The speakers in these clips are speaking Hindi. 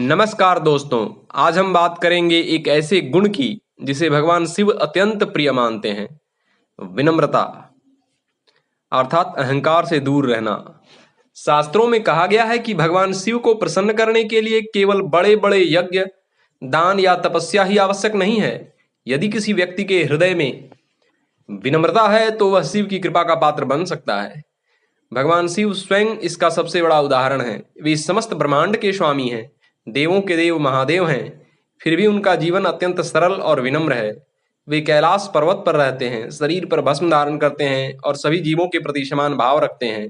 नमस्कार दोस्तों। आज हम बात करेंगे एक ऐसे गुण की जिसे भगवान शिव अत्यंत प्रिय मानते हैं। विनम्रता अर्थात अहंकार से दूर रहना। शास्त्रों में कहा गया है कि भगवान शिव को प्रसन्न करने के लिए केवल बड़े बड़े यज्ञ, दान या तपस्या ही आवश्यक नहीं है। यदि किसी व्यक्ति के हृदय में विनम्रता है तो वह शिव की कृपा का पात्र बन सकता है। भगवान शिव स्वयं इसका सबसे बड़ा उदाहरण है। वे समस्त ब्रह्मांड के स्वामी हैं, देवों के देव महादेव हैं। फिर भी उनका जीवन अत्यंत सरल और विनम्र है। वे कैलाश पर्वत पर रहते हैं, शरीर पर भस्म धारण करते हैं और सभी जीवों के प्रति समान भाव रखते हैं।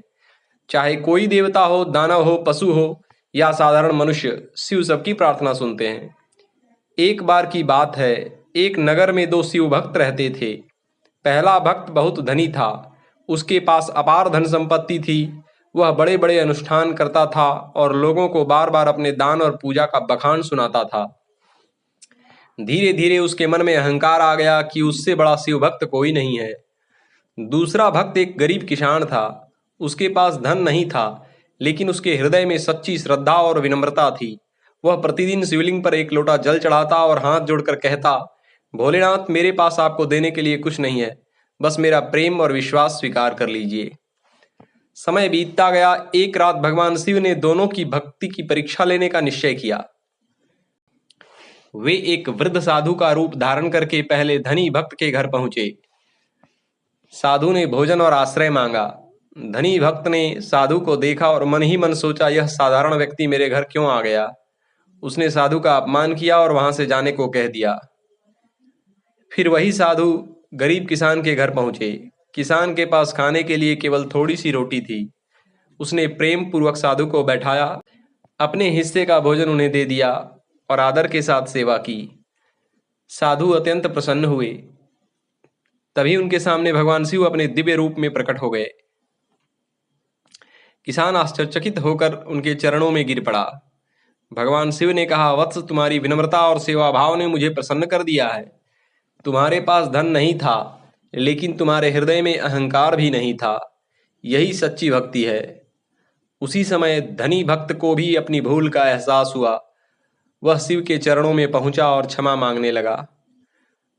चाहे कोई देवता हो, दानव हो, पशु हो या साधारण मनुष्य, शिव सबकी प्रार्थना सुनते हैं। एक बार की बात है, एक नगर में दो शिव भक्त रहते थे। पहला भक्त बहुत धनी था, उसके पास अपार धन संपत्ति थी। वह बड़े बड़े अनुष्ठान करता था और लोगों को बार बार अपने दान और पूजा का बखान सुनाता था। धीरे धीरे उसके मन में अहंकार आ गया कि उससे बड़ा शिव भक्त कोई नहीं है। दूसरा भक्त एक गरीब किसान था। उसके पास धन नहीं था, लेकिन उसके हृदय में सच्ची श्रद्धा और विनम्रता थी। वह प्रतिदिन शिवलिंग पर एक लोटा जल चढ़ाता और हाथ जोड़कर कहता, भोलेनाथ, मेरे पास आपको देने के लिए कुछ नहीं है, बस मेरा प्रेम और विश्वास स्वीकार कर लीजिए। समय बीतता गया। एक रात भगवान शिव ने दोनों की भक्ति की परीक्षा लेने का निश्चय किया। वे एक वृद्ध साधु का रूप धारण करके पहले धनी भक्त के घर पहुंचे। साधु ने भोजन और आश्रय मांगा। धनी भक्त ने साधु को देखा और मन ही मन सोचा, यह साधारण व्यक्ति मेरे घर क्यों आ गया। उसने साधु का अपमान किया और वहां से जाने को कह दिया। फिर वही साधु गरीब किसान के घर पहुंचे। किसान के पास खाने के लिए केवल थोड़ी सी रोटी थी। उसने प्रेम पूर्वक साधु को बैठाया, अपने हिस्से का भोजन उन्हें दे दिया और आदर के साथ सेवा की। साधु अत्यंत प्रसन्न हुए। तभी उनके सामने भगवान शिव अपने दिव्य रूप में प्रकट हो गए। किसान आश्चर्यचकित होकर उनके चरणों में गिर पड़ा। भगवान शिव ने कहा, वत्स, तुम्हारी विनम्रता और सेवा भाव ने मुझे प्रसन्न कर दिया है। तुम्हारे पास धन नहीं था, लेकिन तुम्हारे हृदय में अहंकार भी नहीं था। यही सच्ची भक्ति है। उसी समय धनी भक्त को भी अपनी भूल का एहसास हुआ। वह शिव के चरणों में पहुंचा और क्षमा मांगने लगा।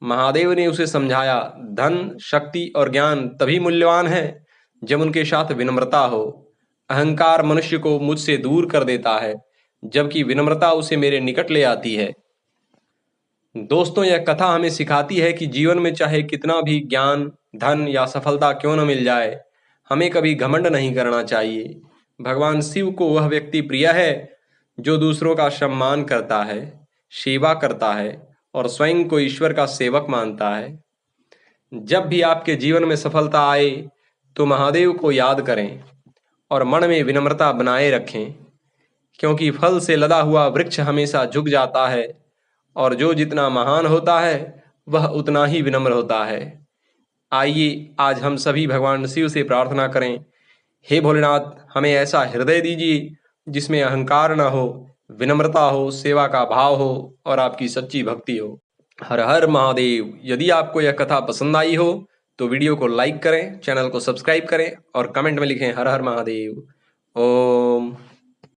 महादेव ने उसे समझाया, धन, शक्ति और ज्ञान तभी मूल्यवान है जब उनके साथ विनम्रता हो। अहंकार मनुष्य को मुझसे दूर कर देता है, जबकि विनम्रता उसे मेरे निकट ले आती है। दोस्तों, यह कथा हमें सिखाती है कि जीवन में चाहे कितना भी ज्ञान, धन या सफलता क्यों न मिल जाए, हमें कभी घमंड नहीं करना चाहिए। भगवान शिव को वह व्यक्ति प्रिय है जो दूसरों का सम्मान करता है, सेवा करता है और स्वयं को ईश्वर का सेवक मानता है। जब भी आपके जीवन में सफलता आए तो महादेव को याद करें और मन में विनम्रता बनाए रखें, क्योंकि फल से लदा हुआ वृक्ष हमेशा झुक जाता है और जो जितना महान होता है वह उतना ही विनम्र होता है। आइए आज हम सभी भगवान शिव से प्रार्थना करें, हे भोलेनाथ, हमें ऐसा हृदय दीजिए जिसमें अहंकार न हो, विनम्रता हो, सेवा का भाव हो और आपकी सच्ची भक्ति हो। हर हर महादेव। यदि आपको यह कथा पसंद आई हो तो वीडियो को लाइक करें, चैनल को सब्सक्राइब करें और कमेंट में लिखें हर हर महादेव। ओम।